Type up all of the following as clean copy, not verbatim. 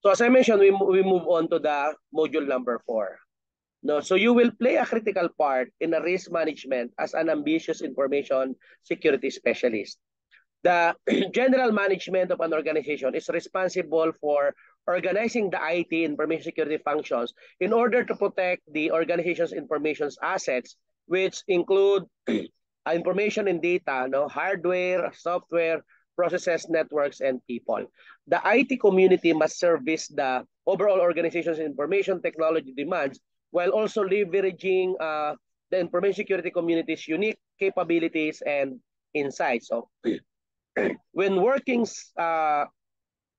So as I mentioned, we move on to the module number 4. No, so you will play a critical part in the risk management as an ambitious information security specialist. The general management of an organization is responsible for organizing the IT information security functions in order to protect the organization's information assets, which include information and data, no, hardware, software, processes, networks, and people. The IT community must service the overall organization's information technology demands while also leveraging the information security community's unique capabilities and insights. So when working uh,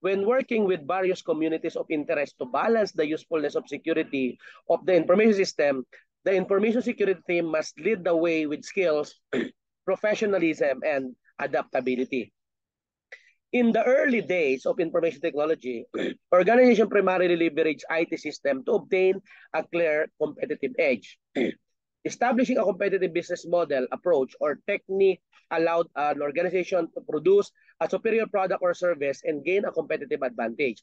when working with various communities of interest to balance the usefulness of security of the information system, the information security team must lead the way with skills, professionalism, and adaptability. In the early days of information technology, organizations primarily leverage IT system to obtain a clear competitive edge. Establishing a competitive business model, approach, or technique allowed an organization to produce a superior product or service and gain a competitive advantage.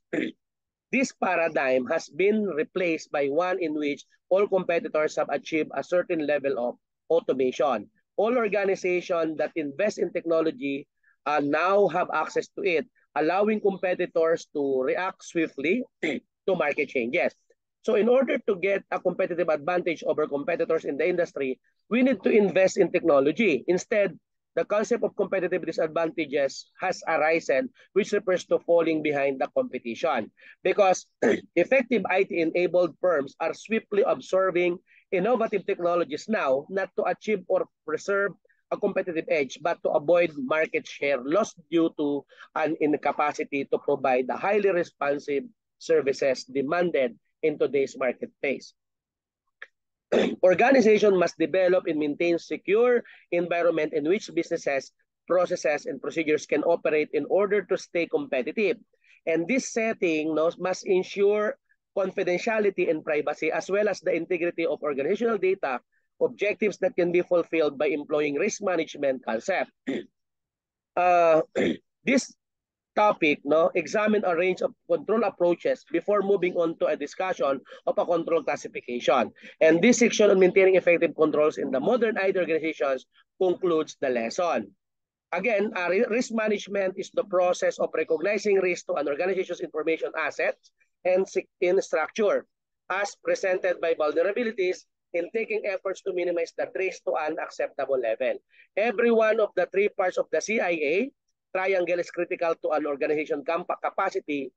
This paradigm has been replaced by one in which all competitors have achieved a certain level of automation. All organizations that invest in technology now have access to it, allowing competitors to react swiftly to market changes. So in order to get a competitive advantage over competitors in the industry, we need to invest in technology. Instead, the concept of competitive disadvantages has arisen, which refers to falling behind the competition. Because effective IT-enabled firms are swiftly absorbing innovative technologies now, not to achieve or preserve a competitive edge, but to avoid market share loss due to an incapacity to provide the highly responsive services demanded in today's marketplace. Organization must develop and maintain secure environment in which businesses, processes, and procedures can operate in order to stay competitive. And this setting must ensure confidentiality and privacy as well as the integrity of organizational data, objectives that can be fulfilled by employing risk management concept. This topic examine a range of control approaches before moving on to a discussion of a control classification. And this section on maintaining effective controls in the modern IT organizations concludes the lesson. Again, risk management is the process of recognizing risk to an organization's information assets and in structure as presented by vulnerabilities in taking efforts to minimize the risk to an acceptable level. Every one of the three parts of the CIA triangle is critical to an organization capacity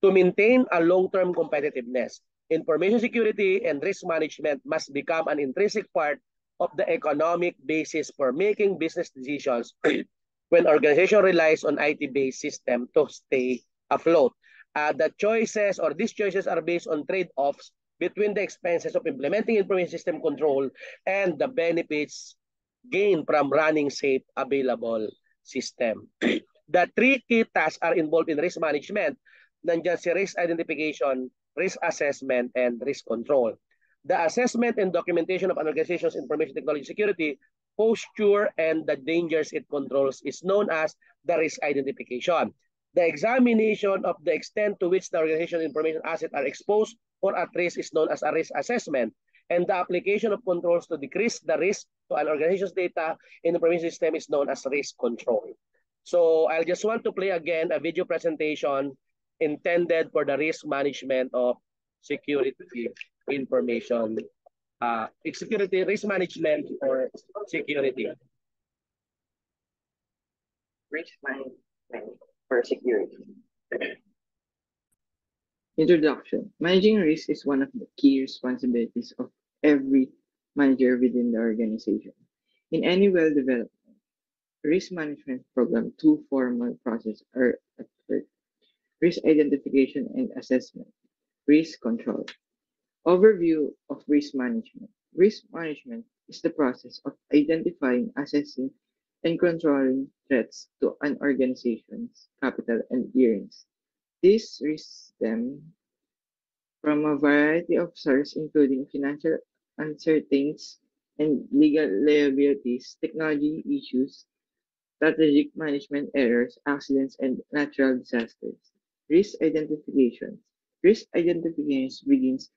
to maintain a long-term competitiveness. Information security and risk management must become an intrinsic part of the economic basis for making business decisions when organization relies on IT-based system to stay afloat. The choices or these choices are based on trade-offs between the expenses of implementing information system control and the benefits gained from running safe, available system. The three key tasks are involved in risk management. Nandiyan si risk identification, risk assessment, and risk control. The assessment and documentation of an organization's information technology security posture and the dangers it controls is known as the risk identification. The examination of the extent to which the organization's information assets are exposed or at risk is known as a risk assessment. And the application of controls to decrease the risk to an organization's data in the information system is known as risk control. So I just want to play again a video presentation intended for the risk management of security information, security risk management or security. Risk management for security. Introduction. Managing risk is one of the key responsibilities of every manager within the organization. In any well-developed risk management program, two formal processes are at work: risk identification and assessment, risk control. Overview of risk management. Risk management is the process of identifying, assessing, and controlling threats to an organization's capital and earnings. These risks stem from a variety of sources, including financial uncertainties and legal liabilities, technology issues, strategic management errors, accidents, and natural disasters. Risk identification. Risk identification begins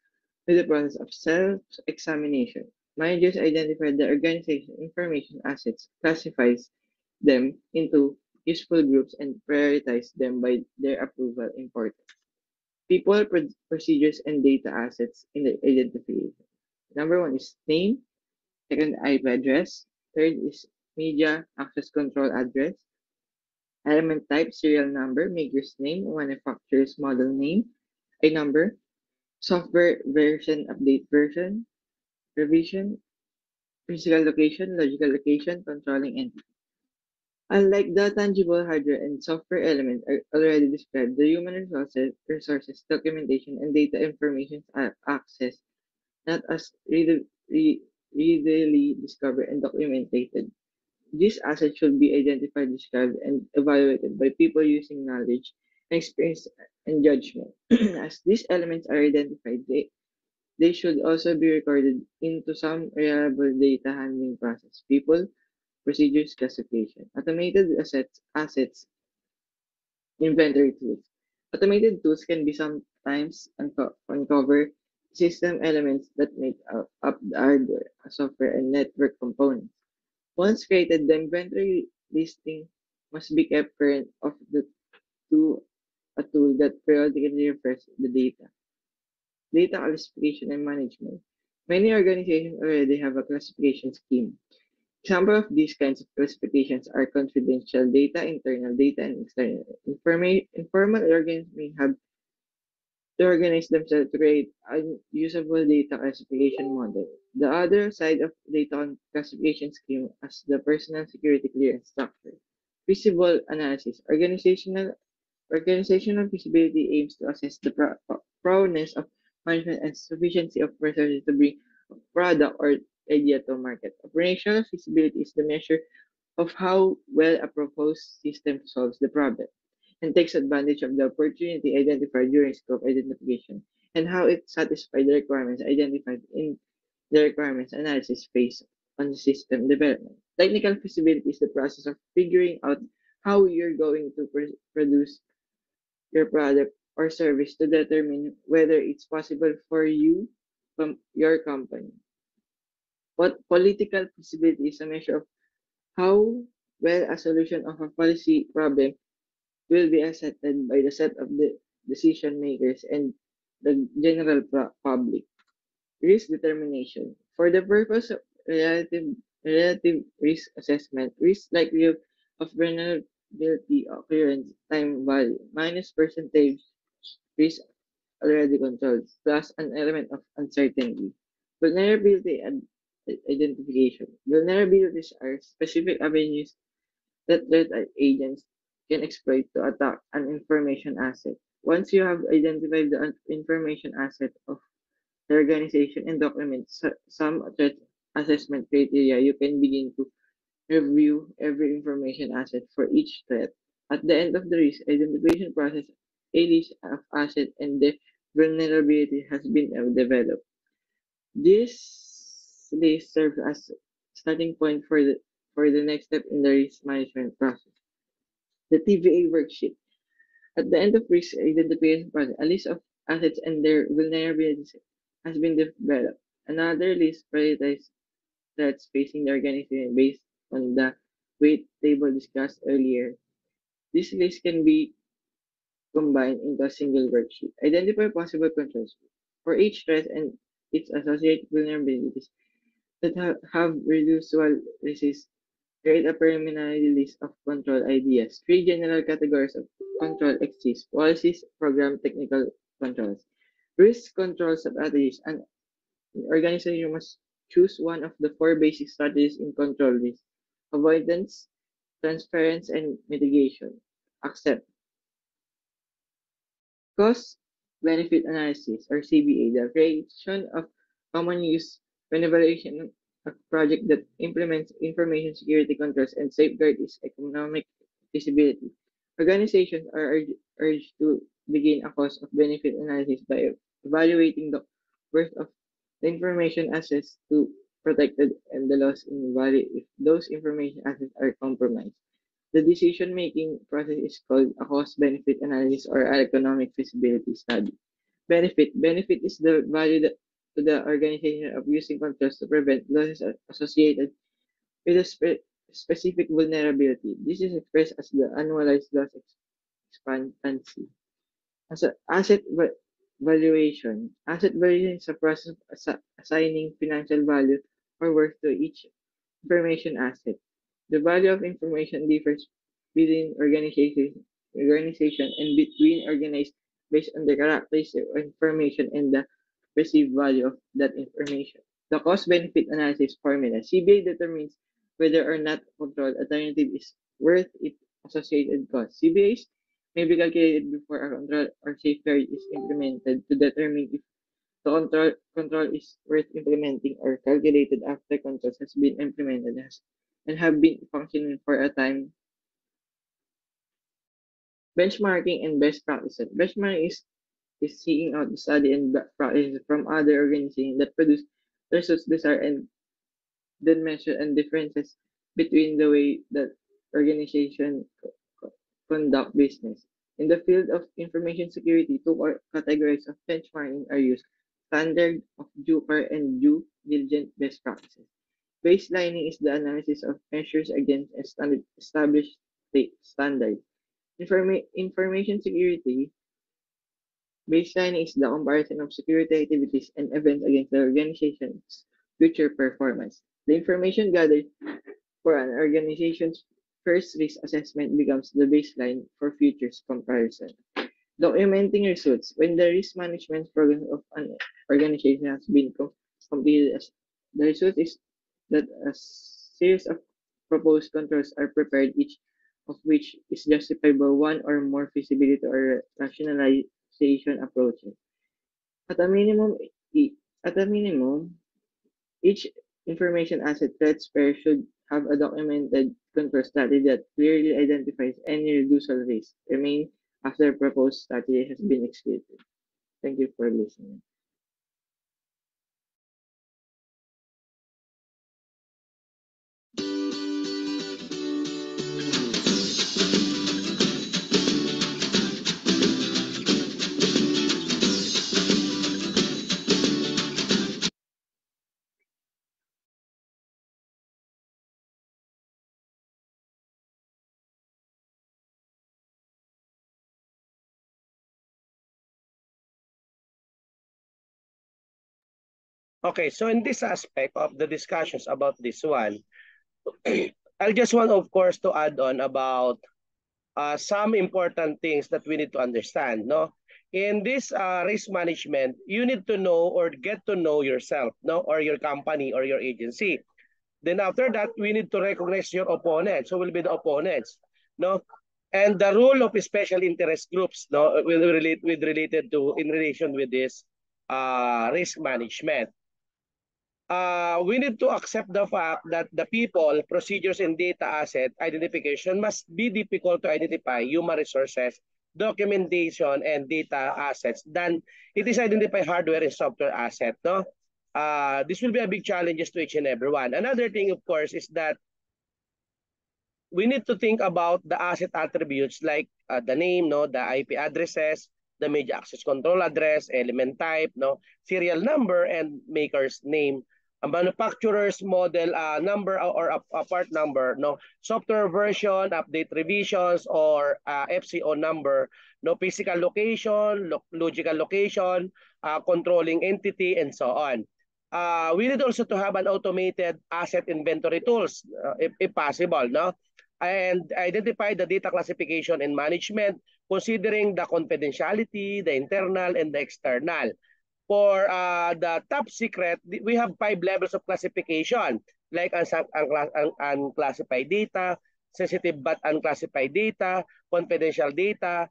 with the process of self-examination. Managers identify the organization information assets, classifies them into useful groups, and prioritize them by their approval importance. People, procedures, and data assets in the identification. Number one is name, second IP address, third is media access control address, element type, serial number, maker's name, manufacturer's model name, a number, software version, update version, revision, physical location, logical location, controlling entity. Unlike the tangible hardware and software elements are already described, the human resources, documentation, and data information are accessed not as readily discovered and documented. These assets should be identified, described, and evaluated by people using knowledge and experience and judgment. As these elements are identified, they should also be recorded into some reliable data handling process. People, procedures, classification. Automated assets inventory tools. Automated tools can be sometimes uncover system elements that make up the hardware, software, and network components. Once created, the inventory listing must be kept current of the to a tool that periodically refreshes the data. Data classification and management. Many organizations already have a classification scheme. Example of these kinds of classifications are confidential data, internal data, and external. Informal organizations may have to organize themselves to create a usable data classification model. The other side of data classification scheme is the personal security clearance structure. Visible analysis. Organizational feasibility aims to assess the prowess of management and sufficiency of resources to bring a product or idea to market. Operational feasibility is the measure of how well a proposed system solves the problem and takes advantage of the opportunity identified during scope identification and how it satisfies the requirements identified in the requirements analysis phase on the system development. Technical feasibility is the process of figuring out how you're going to produce your product or service to determine whether it's possible for you from your company. What political feasibility is a measure of how well a solution of a policy problem will be accepted by the set of the decision makers and the general public. Risk determination. For the purpose of relative risk assessment, risk likelihood of vulnerability occurrence time value minus percentage risk already controlled plus an element of uncertainty. Vulnerability and identification. Vulnerabilities are specific avenues that threat agents can exploit to attack an information asset. Once you have identified the information asset of the organization and document some threat assessment criteria, you can begin to review every information asset for each threat. At the end of the risk identification process, a list of assets and the vulnerability has been developed. This list serves as starting point for the next step in the risk management process. The TVA worksheet. At the end of risk identification process, a list of assets and their vulnerabilities has been developed. Another list prioritizes threats facing the organization based on the weight table discussed earlier. This list can be combined into a single worksheet. Identify possible controls for each threat and its associated vulnerabilities that have reducible resist. Create a preliminary list of control ideas. Three general categories of control exist: policies, program, technical controls. Risk control strategies. An organization must choose one of the four basic strategies in control risk: avoidance, transference, and mitigation. Accept. Cost benefit analysis or CBA, the creation of common use when evaluation a project that implements information security controls and safeguard its economic feasibility. Organizations are urged to begin a cost of benefit analysis by evaluating the worth of the information assets to protected and the loss in value if those information assets are compromised. The decision-making process is called a cost-benefit analysis or economic feasibility study. Benefit is the value to the organization of using controls to prevent losses associated with a specific vulnerability. This is expressed as the annualized loss expectancy. As a valuation. Asset valuation is a process of assigning financial value or worth to each information asset. The value of information differs within organization and between organized based on the characteristics of information and the perceived value of that information. The cost-benefit analysis formula. CBA determines whether or not control alternative is worth its associated cost. CBAs may be calculated before a control or safeguard is implemented to determine if the control is worth implementing or calculated after controls has been implemented and have been functioning for a time. Benchmarking and best practices. Benchmarking is seeking out the study and practices from other organizations that produce results desired and then measure and differences between the way that organization conduct business. In the field of information security, two categories of benchmarking are used: standard of due care and due diligence best practices. Baselining is the analysis of measures against established standards. Information security baselining is the comparison of security activities and events against the organization's future performance. The information gathered for an organization's first risk assessment becomes the baseline for future comparison. Documenting results. When the risk management program of an organization has been completed, the result is that a series of proposed controls are prepared, each of which is justified by one or more feasibility or rationalization approaches. At a minimum, at a minimum, each information asset threat pair should have a documented control strategy that clearly identifies any reducible risk remain after a proposed strategy has been executed. Thank you for listening. Okay, so in this aspect of the discussions about this one, I just want, of course, to add on about some important things that we need to understand. No, in this risk management, you need to know or get to know yourself, no, or your company or your agency. Then after that, we need to recognize your opponents. Who will be the opponents? No, and the role of special interest groups, no, will relate with related to in relation with this risk management. We need to accept the fact that the people, procedures, and data asset identification must be difficult to identify human resources, documentation, and data assets than it is identify hardware and software asset. No, this will be a big challenge to each and everyone. Another thing, of course, is that we need to think about the asset attributes like the name, no, the IP addresses, the media access control address, element type, no, serial number, and maker's name, a manufacturer's model number or a part number, no, software version, update revisions, or FCO number, no, physical location, logical location, controlling entity, and so on. We need also to have an automated asset inventory tools, if possible, no, and identify the data classification and management, considering the confidentiality, the internal, and the external. For the top secret, we have 5 levels of classification, like unclassified data, sensitive but unclassified data, confidential data,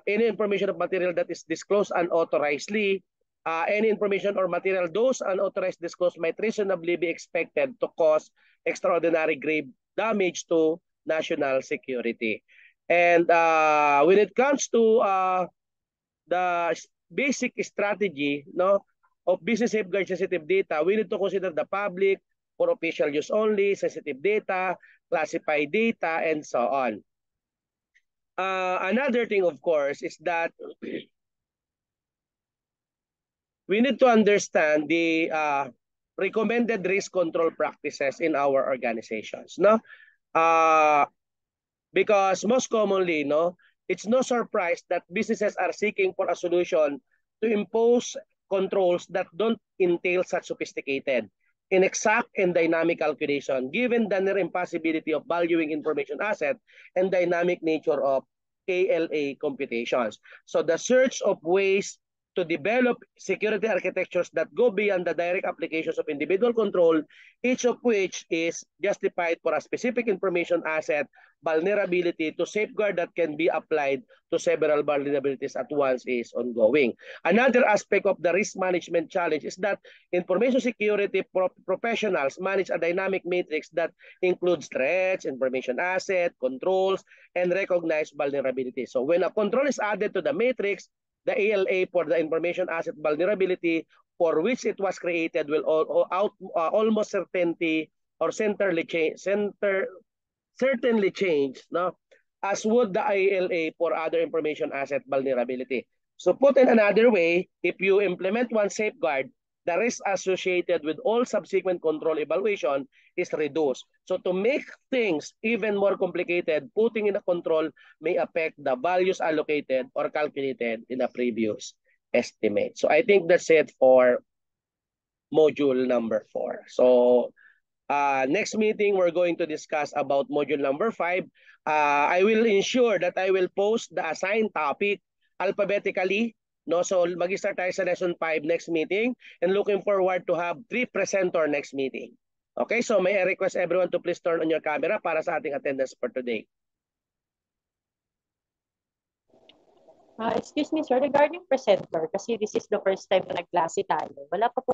any information of material that is disclosed unauthorizedly, any information or material those unauthorized disclosed might reasonably be expected to cause extraordinary grave damage to national security. And when it comes to the basic strategy, no, of business safeguard sensitive data, we need to consider the public, for official use only, sensitive data, classified data, and so on. Another thing, of course, is that we need to understand the recommended risk control practices in our organizations, no? Because most commonly, no, it's no surprise that businesses are seeking for a solution to impose controls that don't entail such sophisticated, inexact, and dynamic calculation, given the near impossibility of valuing information asset and dynamic nature of ALA computations. So the search of ways to develop security architectures that go beyond the direct applications of individual control, each of which is justified for a specific information asset vulnerability to safeguard that can be applied to several vulnerabilities at once is ongoing. Another aspect of the risk management challenge is that information security professionals manage a dynamic matrix that includes threats, information asset, controls, and recognized vulnerabilities. So when a control is added to the matrix, the ALA for the information asset vulnerability for which it was created will almost certainly change, no? As would the ALA for other information asset vulnerability. So put in another way, if you implement one safeguard, the risk associated with all subsequent control evaluation is reduced. So to make things even more complicated, putting in a control may affect the values allocated or calculated in the previous estimate. So I think that's it for module number 4. So next meeting, we're going to discuss about module number 5. I will ensure that I will post the assigned topic alphabetically. No, so mag-start tayo sa lesson 5 next meeting, and looking forward to have 3 presenter next meeting. Okay, so may I request everyone to please turn on your camera para sa ating attendance for today. Excuse me, sir, regarding presenter, kasi this is the first time na nagklase tayo. Wala pa po